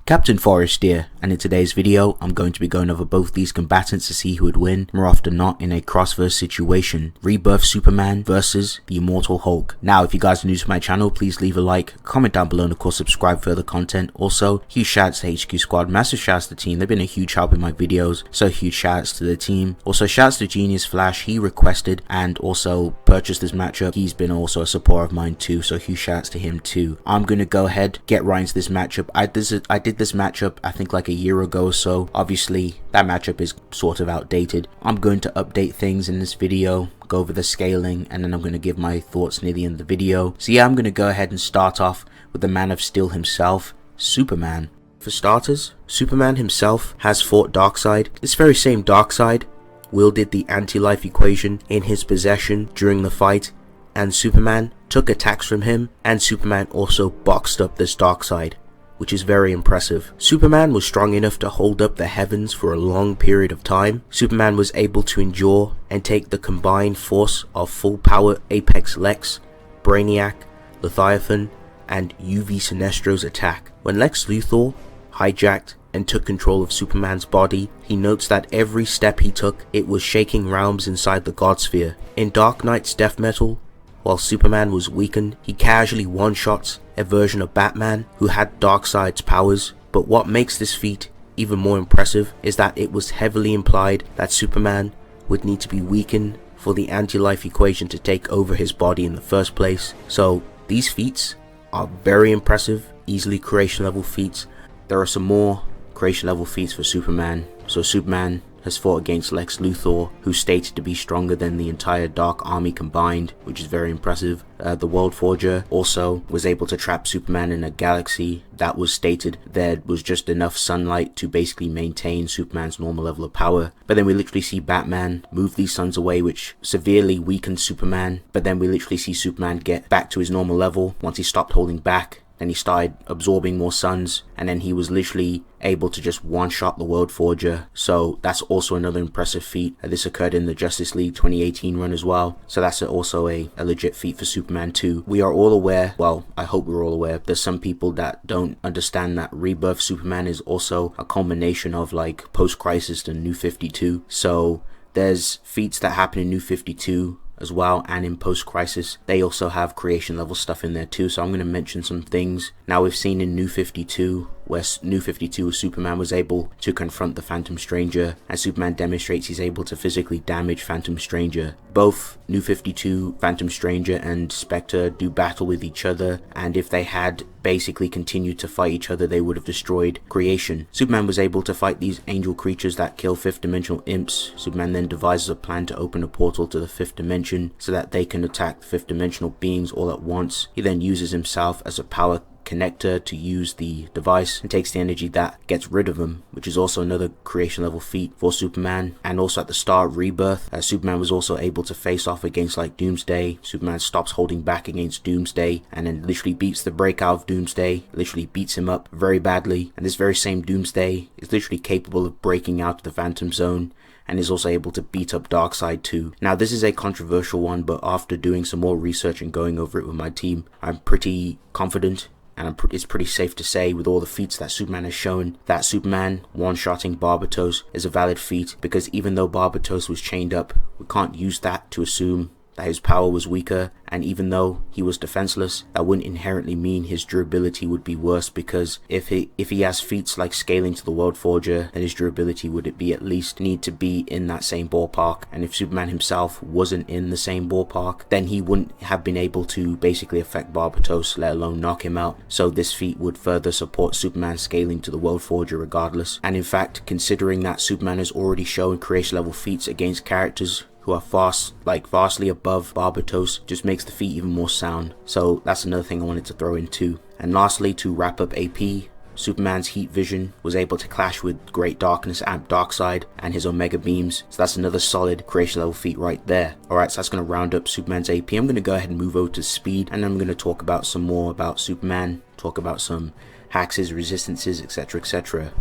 Captain Forrest here, and in today's video I'm going to be going over both these combatants to see who would win more often than not in a cross-verse situation. Rebirth Superman versus the Immortal Hulk. Now if you guys are new to my channel, please leave a like, comment down below, and of course subscribe for further content. Also, huge shouts to HQ Squad, massive shouts to the team, they've been a huge help in my videos, so huge shouts to the team. Also shouts to Genius Flash, he requested and also purchased this matchup. He's been also a supporter of mine too, so huge shouts to him too. I'm gonna go ahead, get right into this matchup. I did this matchup I think like a year ago, so obviously that matchup is sort of outdated. I'm going to update things in this video, go over the scaling, and then I'm going to give my thoughts near the end of the video. So yeah, I'm going to go ahead and start off with the Man of Steel himself, Superman. For starters, Superman himself has fought Darkseid. This very same Darkseid wielded the anti-life equation in his possession during the fight, and Superman took attacks from him, and Superman also boxed up this Darkseid, which is very impressive. Superman was strong enough to hold up the heavens for a long period of time. Superman was able to endure and take the combined force of full power Apex Lex, Brainiac, Leviathan, and UV Sinestro's attack. When Lex Luthor hijacked and took control of Superman's body, he notes that every step he took, it was shaking realms inside the God Sphere. In Dark Knight's death metal, while Superman was weakened, he casually one-shots a version of Batman who had Darkseid's powers. But what makes this feat even more impressive is that it was heavily implied that Superman would need to be weakened for the anti-life equation to take over his body in the first place. So these feats are very impressive, easily creation level feats. There are some more creation level feats for Superman. So Superman has fought against Lex Luthor, who's stated to be stronger than the entire Dark Army combined, which is very impressive. The World Forger also was able to trap Superman in a galaxy that was stated there was just enough sunlight to basically maintain Superman's normal level of power. But then we literally see Batman move these suns away, which severely weakened Superman. But then we literally see Superman get back to his normal level once he stopped holding back. Then he started absorbing more suns, and then he was literally able to just one-shot the World Forger. So that's also another impressive feat. This occurred in the Justice League 2018 run as well, so that's also a legit feat for Superman too. We are all aware, well, I hope we're all aware, there's some people that don't understand that Rebirth Superman is also a culmination of like post-crisis to New 52. So there's feats that happen in New 52 as well, and in post-crisis they also have creation level stuff in there too. So I'm going to mention some things. Now we've seen in New 52 where New 52 Superman was able to confront the Phantom Stranger, and Superman demonstrates he's able to physically damage Phantom Stranger. Both New 52 Phantom Stranger and Spectre do battle with each other, and if they had basically continued to fight each other, they would have destroyed creation. Superman was able to fight these angel creatures that kill fifth dimensional imps. Superman then devises a plan to open a portal to the fifth dimension so that they can attack fifth dimensional beings all at once. He then uses himself as a power connector to use the device and takes the energy that gets rid of him, which is also another creation level feat for Superman. And also at the start of Rebirth, Superman was also able to face off against like Doomsday. Superman stops holding back against Doomsday and then literally beats the breakout of Doomsday, literally beats him up very badly. And this very same Doomsday is literally capable of breaking out of the Phantom Zone and is also able to beat up Darkseid too. Now this is a controversial one, but after doing some more research and going over it with my team, I'm pretty confident, and it's pretty safe to say with all the feats that Superman has shown, that Superman one-shotting Barbatos is a valid feat, because even though Barbatos was chained up, we can't use that to assume that his power was weaker, and even though he was defenseless, that wouldn't inherently mean his durability would be worse, because if he has feats like scaling to the World Forger, then his durability would at least need to be in that same ballpark. And if Superman himself wasn't in the same ballpark, then he wouldn't have been able to basically affect Barbatos, let alone knock him out. So this feat would further support Superman scaling to the World Forger regardless. And in fact, considering that Superman has already shown creation level feats against characters who are vastly above Barbatos, just makes the feat even more sound. So that's another thing I wanted to throw in too. And lastly, to wrap up AP, Superman's heat vision was able to clash with Great Darkness and Darkseid and his Omega beams, so that's another solid creation level feat right there. Alright, so that's going to round up Superman's AP. I'm going to go ahead and move over to speed, and I'm going to talk about some more about Superman, talk about some hacks, resistances, etc, etc.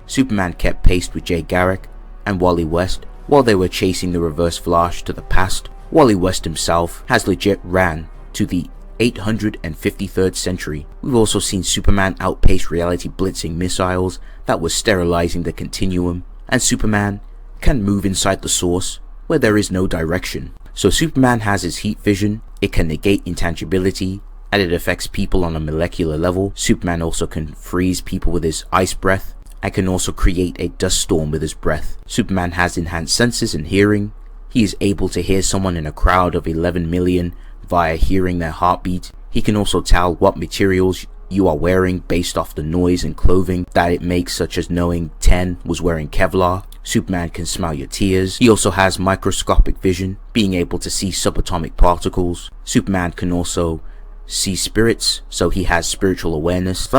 Superman kept pace with Jay Garrick and Wally West while they were chasing the Reverse Flash to the past. Wally West himself has legit ran to the 853rd century. We've also seen Superman outpace reality blitzing missiles that were sterilizing the continuum, and Superman can move inside the source where there is no direction. So Superman has his heat vision, it can negate intangibility, and it affects people on a molecular level. Superman also can freeze people with his ice breath, and can also create a dust storm with his breath. Superman has enhanced senses and hearing. He is able to hear someone in a crowd of 11 million via hearing their heartbeat. He can also tell what materials you are wearing based off the noise and clothing that it makes, such as knowing 10 was wearing Kevlar. Superman can smell your tears. He also has microscopic vision, being able to see subatomic particles. Superman can also see spirits, so he has spiritual awareness.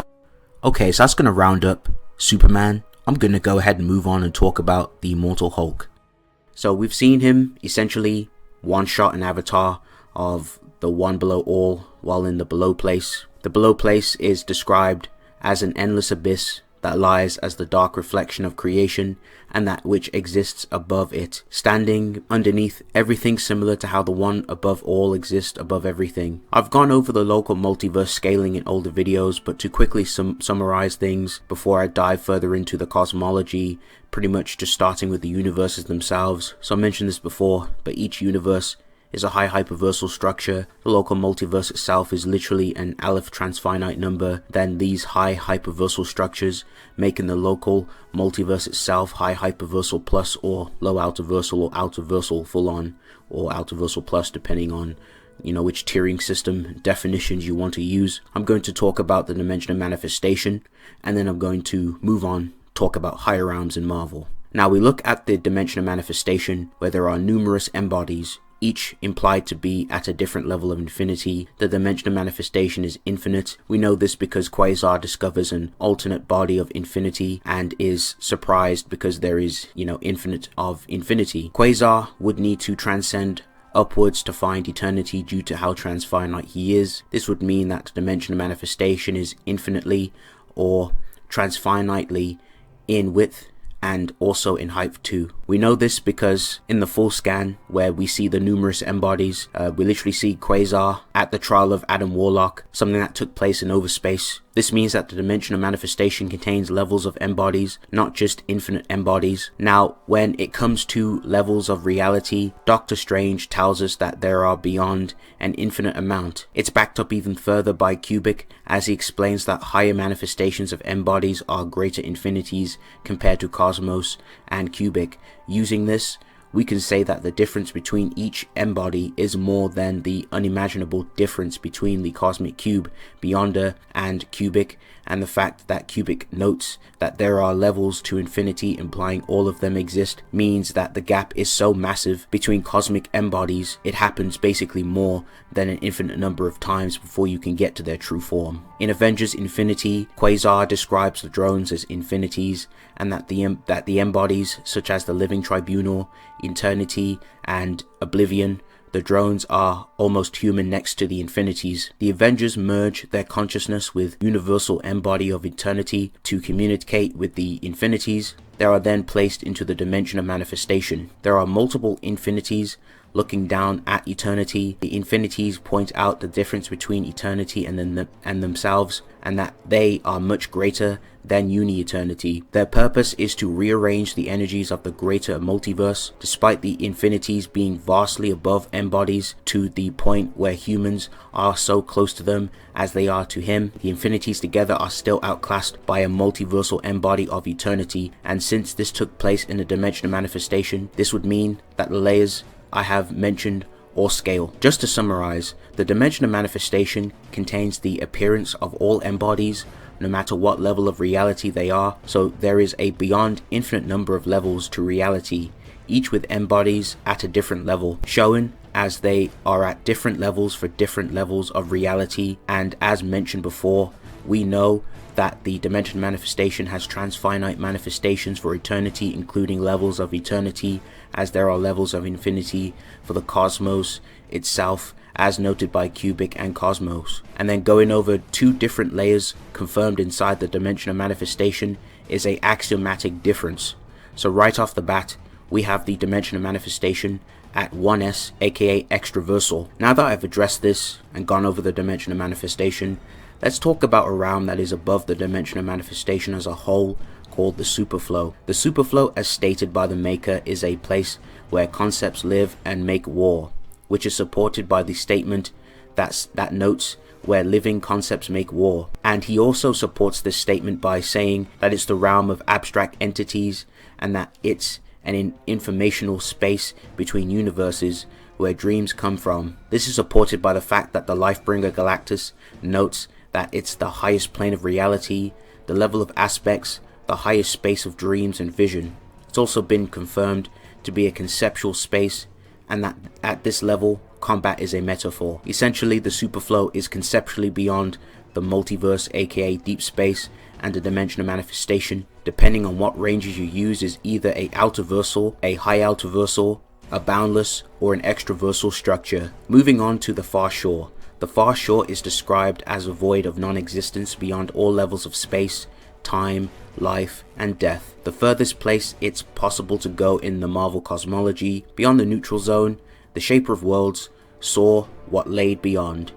Okay, so that's gonna round up Superman. I'm gonna go ahead and move on and talk about the Immortal Hulk. So we've seen him essentially one-shot an avatar of the one below all while in the below place. The below place is described as an endless abyss that lies as the dark reflection of creation and that which exists above it, standing underneath everything, similar to how the one above all exists above everything. I've gone over the local multiverse scaling in older videos, but to quickly summarize things before I dive further into the cosmology, pretty much just starting with the universes themselves. So I mentioned this before, but each universe is a high hyperversal structure. The local multiverse itself is literally an aleph transfinite number, then these high hyperversal structures, making the local multiverse itself high hyperversal plus or low outerversal or outerversal full on or outerversal plus, depending on which tiering system definitions you want to use. I'm going to talk about the dimension of manifestation, and then I'm going to move on, talk about higher realms in Marvel. Now we look at the dimension of manifestation, where there are numerous embodies, each implied to be at a different level of infinity. The dimension of manifestation is infinite. We know this because Quasar discovers an alternate body of infinity and is surprised because there is, infinite of infinity. Quasar would need to transcend upwards to find eternity due to how transfinite he is. This would mean that the dimension of manifestation is infinitely or transfinitely in width and also in height too. We know this because in the full scan, where we see the numerous embodies, we literally see Quasar at the trial of Adam Warlock, something that took place in overspace. This means that the dimension of manifestation contains levels of embodies, not just infinite embodies. Now, when it comes to levels of reality, Doctor Strange tells us that there are beyond an infinite amount. It's backed up even further by Kubrick, as he explains that higher manifestations of embodies are greater infinities compared to Cosmos and Kubrick. Using this, we can say that the difference between each embody is more than the unimaginable difference between the cosmic cube, Beyonder, and Kubrick, and the fact that Kubrick notes that there are levels to infinity, implying all of them exist, means that the gap is so massive between cosmic embodies, it happens basically more than an infinite number of times before you can get to their true form. In Avengers Infinity, Quasar describes the drones as infinities, and that the embodies, such as the Living Tribunal, Eternity, and Oblivion, the drones are almost human next to the infinities. The Avengers merge their consciousness with universal embody of eternity to communicate with the infinities. They are then placed into the dimension of manifestation. There are multiple infinities looking down at eternity. The infinities point out the difference between eternity and themselves, and that they are much greater than uni-eternity. Their purpose is to rearrange the energies of the greater multiverse, despite the infinities being vastly above embodies to the point where humans are so close to them as they are to him. The infinities together are still outclassed by a multiversal embody of eternity, and since this took place in a dimension of manifestation, this would mean that the layers I have mentioned or scale. Just to summarize, the dimension of manifestation contains the appearance of all embodies, no matter what level of reality they are, so there is a beyond infinite number of levels to reality, each with embodies at a different level, shown as they are at different levels for different levels of reality. And as mentioned before, we know that the dimension manifestation has transfinite manifestations for eternity, including levels of eternity, as there are levels of infinity for the cosmos itself, as noted by Kubrick and Cosmos. And then going over two different layers confirmed inside the dimension of manifestation is a axiomatic difference. So right off the bat, we have the dimension of manifestation at 1s, aka extraversal. Now that I've addressed this and gone over the dimension of manifestation, let's talk about a realm that is above the dimension of manifestation as a whole, called the superflow. The superflow, as stated by the maker, is a place where concepts live and make war, which is supported by the statement that notes where living concepts make war. And he also supports this statement by saying that it's the realm of abstract entities and that it's an informational space between universes where dreams come from. This is supported by the fact that the Lifebringer Galactus notes that it's the highest plane of reality, the level of aspects, the highest space of dreams and vision. It's also been confirmed to be a conceptual space, and that at this level, combat is a metaphor. Essentially, the superflow is conceptually beyond the multiverse, aka deep space, and the dimension of manifestation. Depending on what ranges you use, is either a outerversal, a high outerversal, a boundless, or an extraversal structure. Moving on to the far shore. The far shore is described as a void of non-existence beyond all levels of space, time, life, and death. The furthest place it's possible to go in the Marvel cosmology, beyond the neutral zone, the Shaper of Worlds saw what laid beyond.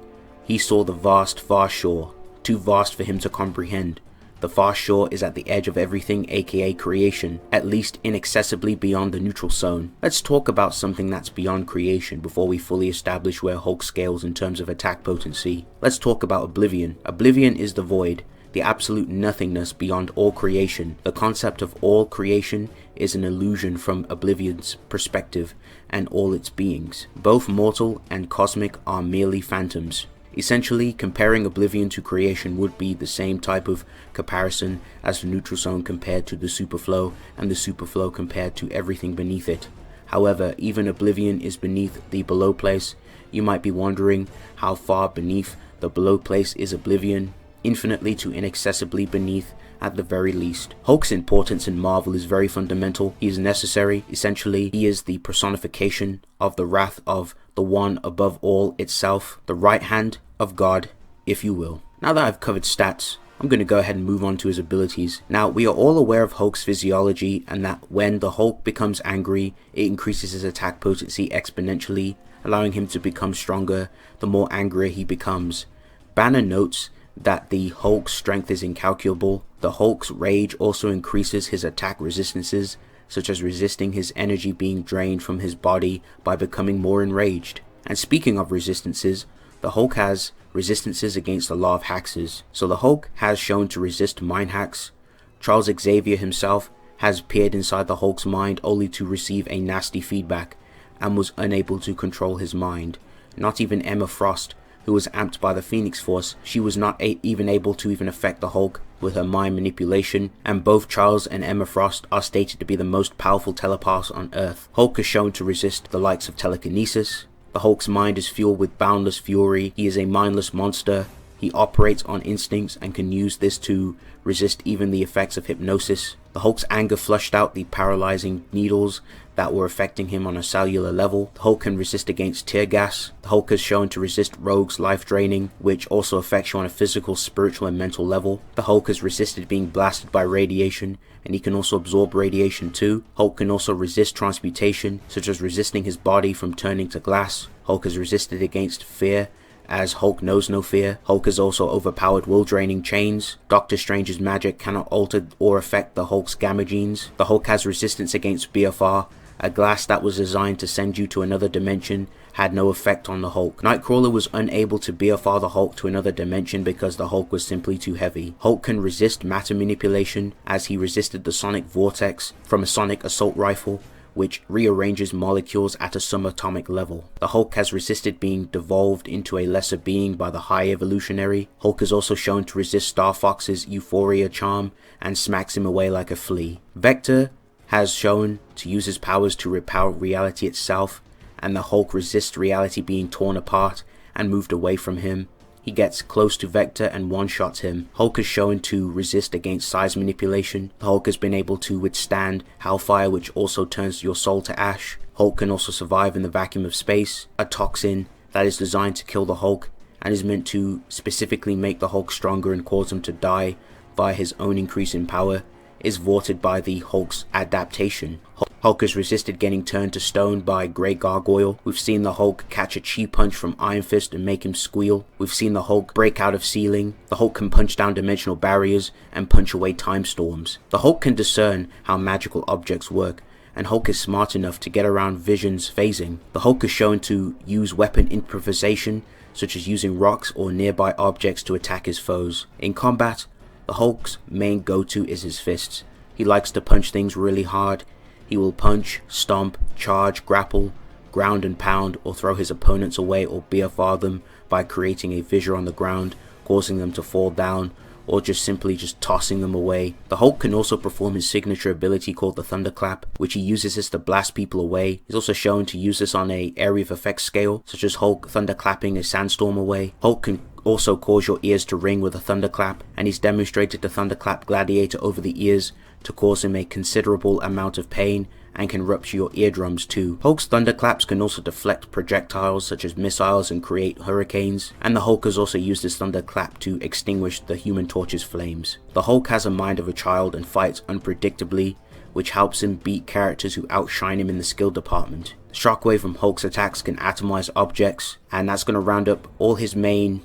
He saw the vast far shore, too vast for him to comprehend. The far shore is at the edge of everything, aka creation, at least inaccessibly beyond the neutral zone. Let's talk about something that's beyond creation before we fully establish where Hulk scales in terms of attack potency. Let's talk about Oblivion. Oblivion is the void, the absolute nothingness beyond all creation. The concept of all creation is an illusion from Oblivion's perspective and all its beings. Both mortal and cosmic are merely phantoms. Essentially, comparing Oblivion to creation would be the same type of comparison as the neutral zone compared to the superflow, and the superflow compared to everything beneath it. However, even Oblivion is beneath the below place. You might be wondering how far beneath the below place is Oblivion. Infinitely to inaccessibly beneath, at the very least. Hulk's importance in Marvel is very fundamental. He is necessary. Essentially, he is the personification of the wrath of the one above all itself, the right hand of God, if you will. Now that I've covered stats, I'm going to go ahead and move on to his abilities. Now, we are all aware of Hulk's physiology, and that when the Hulk becomes angry, it increases his attack potency exponentially, allowing him to become stronger the more angrier he becomes. Banner notes that the Hulk's strength is incalculable. The Hulk's rage also increases his attack resistances, such as resisting his energy being drained from his body by becoming more enraged. And speaking of resistances, the Hulk has resistances against the law of Haxes. So the Hulk has shown to resist mind hacks. Charles Xavier himself has peered inside the Hulk's mind only to receive a nasty feedback and was unable to control his mind. Not even Emma Frost, who was amped by the Phoenix Force, she was not even able to affect the Hulk with her mind manipulation, and both Charles and Emma Frost are stated to be the most powerful telepaths on Earth. Hulk is shown to resist the likes of telekinesis. The Hulk's mind is fueled with boundless fury. He is a mindless monster. He operates on instincts and can use this to resist even the effects of hypnosis. The Hulk's anger flushed out the paralyzing needles that were affecting him on a cellular level. The Hulk can resist against tear gas. The Hulk is shown to resist rogues' life draining, which also affects you on a physical, spiritual, and mental level. The Hulk has resisted being blasted by radiation, and he can also absorb radiation too. Hulk can also resist transmutation, such as resisting his body from turning to glass. Hulk has resisted against fear, as Hulk knows no fear. Hulk has also overpowered will-draining chains. Doctor Strange's magic cannot alter or affect the Hulk's gamma genes. The Hulk has resistance against BFR. A glass that was designed to send you to another dimension had no effect on the Hulk. Nightcrawler was unable to BFR the Hulk to another dimension because the Hulk was simply too heavy. Hulk can resist matter manipulation, as he resisted the sonic vortex from a sonic assault rifle, which rearranges molecules at a subatomic level. The Hulk has resisted being devolved into a lesser being by the High Evolutionary. Hulk is also shown to resist Star Fox's Euphoria charm and smacks him away like a flea. Vector has shown to use his powers to repel reality itself, and the Hulk resists reality being torn apart and moved away from him. He gets close to Vector and one-shots him. Hulk is shown to resist against size manipulation. The Hulk has been able to withstand Hellfire, which also turns your soul to ash. Hulk can also survive in the vacuum of space, a toxin that is designed to kill the Hulk and is meant to specifically make the Hulk stronger and cause him to die via his own increase in power, is thwarted by the Hulk's adaptation. Hulk has resisted getting turned to stone by Grey Gargoyle. We've seen the Hulk catch a chi punch from Iron Fist and make him squeal. We've seen the Hulk break out of ceiling. The Hulk can punch down dimensional barriers and punch away time storms. The Hulk can discern how magical objects work, and Hulk is smart enough to get around Vision's phasing. The Hulk is shown to use weapon improvisation, such as using rocks or nearby objects to attack his foes. In combat, the Hulk's main go-to is his fists. He likes to punch things really hard. He will punch, stomp, charge, grapple, ground and pound, or throw his opponents away or BFR them by creating a fissure on the ground, causing them to fall down, or just simply tossing them away. The Hulk can also perform his signature ability called the Thunderclap, which he uses this to blast people away. He's also shown to use this on a area of effects scale, such as Hulk thunderclapping a sandstorm away. Hulk can also cause your ears to ring with a thunderclap, and he's demonstrated the Thunderclap Gladiator over the ears to cause him a considerable amount of pain, and can rupture your eardrums too. Hulk's thunderclaps can also deflect projectiles such as missiles and create hurricanes, and the Hulk has also used this thunderclap to extinguish the Human Torch's flames. The Hulk has a mind of a child and fights unpredictably, which helps him beat characters who outshine him in the skill department. Shockwave from Hulk's attacks can atomize objects, and that's going to round up all his main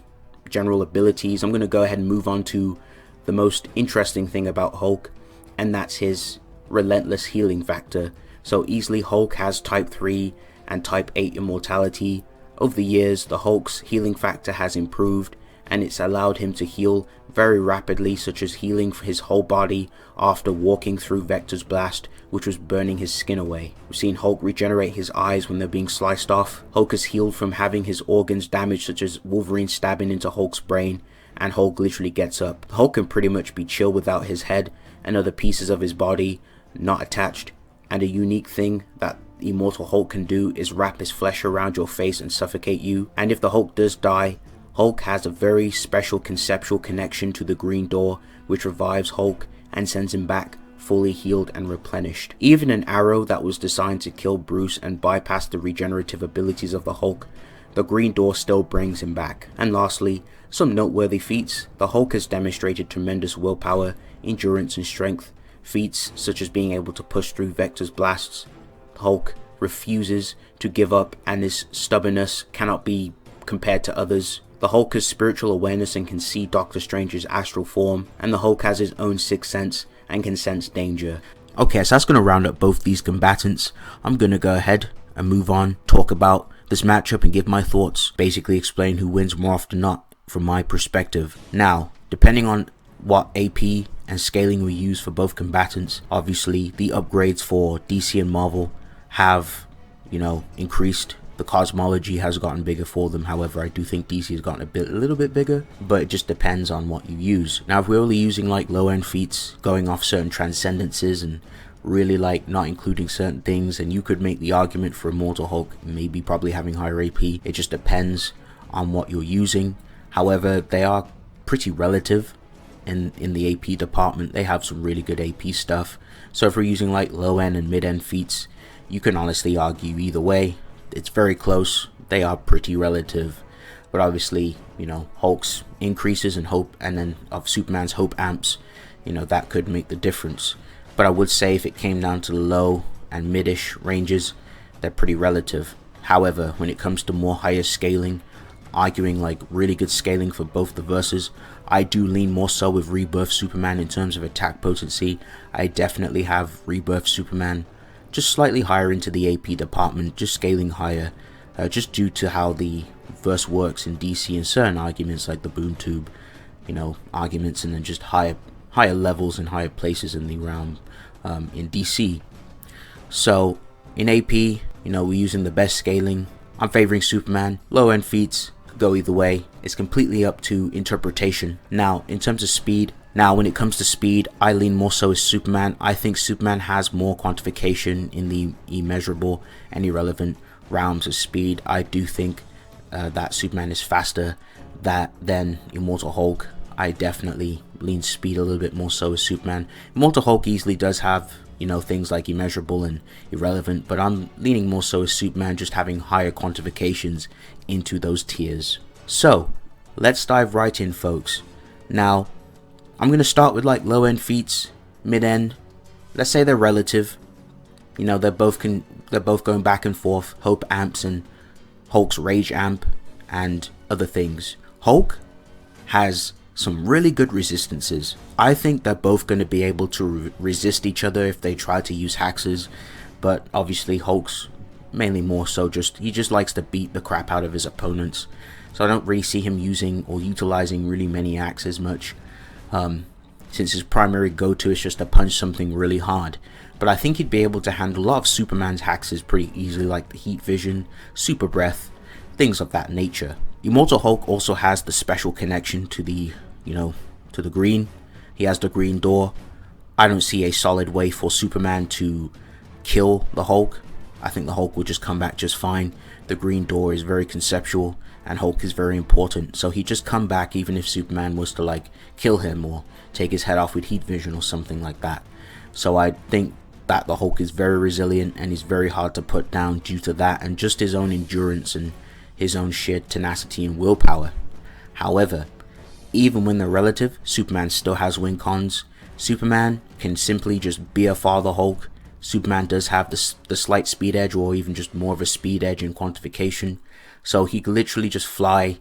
general abilities. I'm going to go ahead and move on to the most interesting thing about Hulk, and that's his relentless healing factor. So easily Hulk has type 3 and type 8 immortality. Over the years, the Hulk's healing factor has improved, and it's allowed him to heal very rapidly, such as healing for his whole body after walking through Vector's blast, which was burning his skin away. We've seen Hulk regenerate his eyes when they're being sliced off. Hulk has healed from having his organs damaged, such as Wolverine stabbing into Hulk's brain, and Hulk literally gets up. Hulk can pretty much be chill without his head and other pieces of his body not attached, and a unique thing that Immortal Hulk can do is wrap his flesh around your face and suffocate you. And if the Hulk does die, Hulk has a very special conceptual connection to the Green Door, which revives Hulk and sends him back fully healed and replenished. Even an arrow that was designed to kill Bruce and bypass the regenerative abilities of the Hulk, the Green Door still brings him back. And lastly, some noteworthy feats. The Hulk has demonstrated tremendous willpower, endurance and strength. Feats such as being able to push through Vector's blasts. The Hulk refuses to give up, and his stubbornness cannot be compared to others. The Hulk has spiritual awareness and can see Doctor Strange's astral form, and the Hulk has his own sixth sense and can sense danger. Okay, so that's going to round up both these combatants. I'm going to go ahead and move on, talk about this matchup and give my thoughts, basically explain who wins more often than not from my perspective. Now, depending on what AP and scaling we use for both combatants, obviously the upgrades for DC and Marvel have, increased. The cosmology has gotten bigger for them. However, I do think DC has gotten a little bit bigger, but it just depends on what you use. Now, if we're only using like low end feats, going off certain transcendences and really like not including certain things, and you could make the argument for Immortal Hulk maybe probably having higher AP. It just depends on what you're using. However, they are pretty relative in the AP department. They have some really good AP stuff. So if we're using like low end and mid end feats, you can honestly argue either way. It's very close. They are pretty relative. But obviously, Hulk's increases in hope, and then of Superman's hope amps, that could make the difference. But I would say if it came down to the low and mid-ish ranges, they're pretty relative. However, when it comes to more higher scaling, arguing like really good scaling for both the verses, I do lean more so with Rebirth Superman in terms of attack potency. I definitely have Rebirth Superman just slightly higher into the AP department, just scaling higher, just due to how the verse works in DC and certain arguments like the Boom Tube, arguments, and then just higher levels and higher places in the realm in DC. So in AP, we're using the best scaling. I'm favoring Superman. Low end feats could go either way. It's completely up to interpretation. Now, in terms of speed, when it comes to speed, I lean more so as Superman. I think Superman has more quantification in the immeasurable and irrelevant realms of speed. I do think that Superman is faster than Immortal Hulk. I definitely lean speed a little bit more so as Superman. Immortal Hulk easily does have, things like immeasurable and irrelevant, but I'm leaning more so as Superman, just having higher quantifications into those tiers. So, let's dive right in, folks. Now, I'm going to start with like low end feats, mid end. Let's say they're relative. You know, they're both going back and forth. Hope amps and Hulk's rage amp and other things. Hulk has some really good resistances. I think they're both going to be able to resist each other if they try to use hexes, but obviously Hulk's mainly more so he just likes to beat the crap out of his opponents, so I don't really see him using or utilizing really many axes much, since his primary go-to is just to punch something really hard. But I think he'd be able to handle a lot of Superman's hexes pretty easily, like the heat vision, super breath, things of that nature. Immortal Hulk also has the special connection to the, to the green. He has the green door. I don't see a solid way for Superman to kill the Hulk. I think the Hulk will just come back just fine. The green door is very conceptual, and Hulk is very important, so he'd just come back even if Superman was to like kill him or take his head off with heat vision or something like that. So I think that the Hulk is very resilient and is very hard to put down due to that and just his own endurance and his own sheer tenacity and willpower. However, even when they're relative, Superman still has win cons. Superman can simply just BFR the Hulk. Superman does have the slight speed edge, or even just more of a speed edge in quantification, so he can literally just fly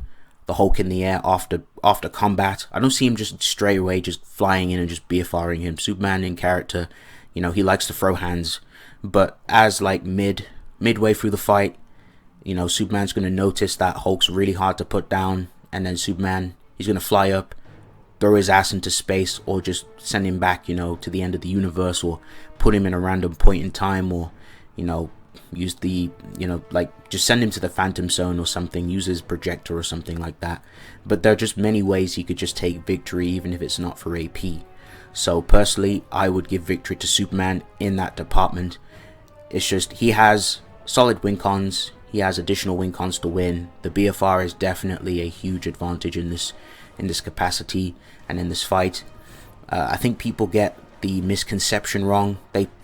the Hulk in the air after combat. I don't see him just straight away just flying in and just BFRing him. Superman in character, he likes to throw hands, but as like midway through the fight, Superman's going to notice that Hulk's really hard to put down, and then Superman, he's going to fly up, throw his ass into space, or just send him back, to the end of the universe, or put him in a random point in time, or, use the, like just send him to the Phantom Zone or something, use his projector or something like that. But there are just many ways he could just take victory, even if it's not for AP. So personally, I would give victory to Superman in that department. It's just, he has solid win cons. He has additional win cons to win. The BFR is definitely a huge advantage in this capacity and in this fight. I think people get the misconception wrong.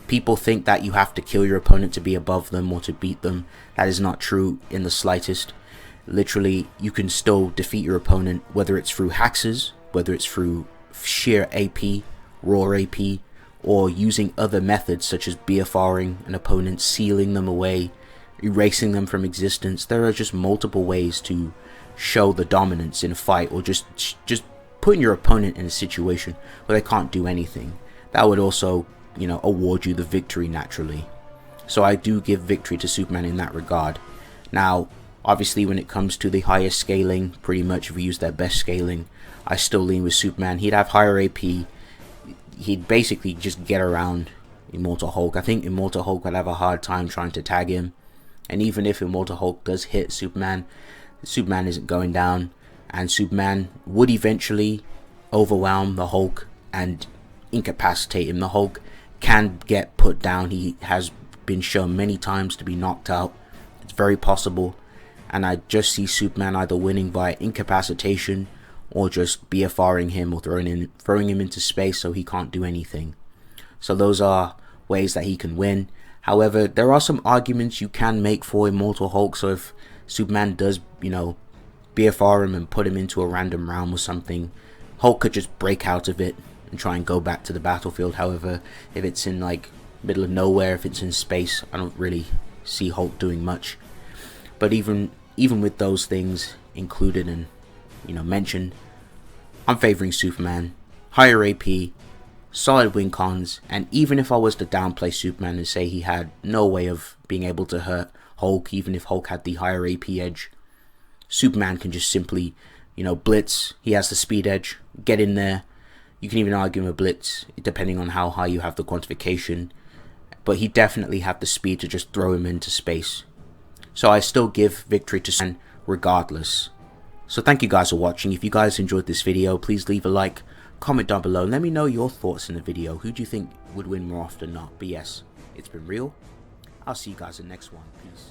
People think that you have to kill your opponent to be above them or to beat them. That is not true in the slightest. Literally, you can still defeat your opponent, whether it's through hexes, whether it's through sheer AP, raw AP, or using other methods such as BFRing an opponent, sealing them away, erasing them from existence. There are just multiple ways to show the dominance in a fight, or just putting your opponent in a situation where they can't do anything. That would also, award you the victory naturally. So I do give victory to Superman in that regard. Now, obviously when it comes to the higher scaling, pretty much if we use their best scaling, I still lean with Superman. He'd have higher AP. He'd basically just get around Immortal Hulk. I think Immortal Hulk would have a hard time trying to tag him. And even if Immortal Hulk does hit Superman, Superman isn't going down. And Superman would eventually overwhelm the Hulk and incapacitate him. The Hulk can get put down. He has been shown many times to be knocked out. It's very possible. And I just see Superman either winning via incapacitation or just BFRing him or throwing him into space so he can't do anything. So those are ways that he can win. However, there are some arguments you can make for Immortal Hulk. So if Superman does, BFR him and put him into a random realm or something, Hulk could just break out of it and try and go back to the battlefield. However, if it's in like middle of nowhere, if it's in space, I don't really see Hulk doing much. But even with those things included and mentioned, I'm favoring Superman. Higher AP, solid win cons, and even if I was to downplay Superman and say he had no way of being able to hurt Hulk, even if Hulk had the higher AP edge, Superman can just simply, blitz. He has the speed edge, get in there. You can even argue him a blitz, depending on how high you have the quantification. But he definitely have the speed to just throw him into space. So I still give victory to Superman regardless. So thank you guys for watching. If you guys enjoyed this video, please leave a like, comment down below, and let me know your thoughts in the video. Who do you think would win more often than not? But yes, it's been real. I'll see you guys in the next one. Peace.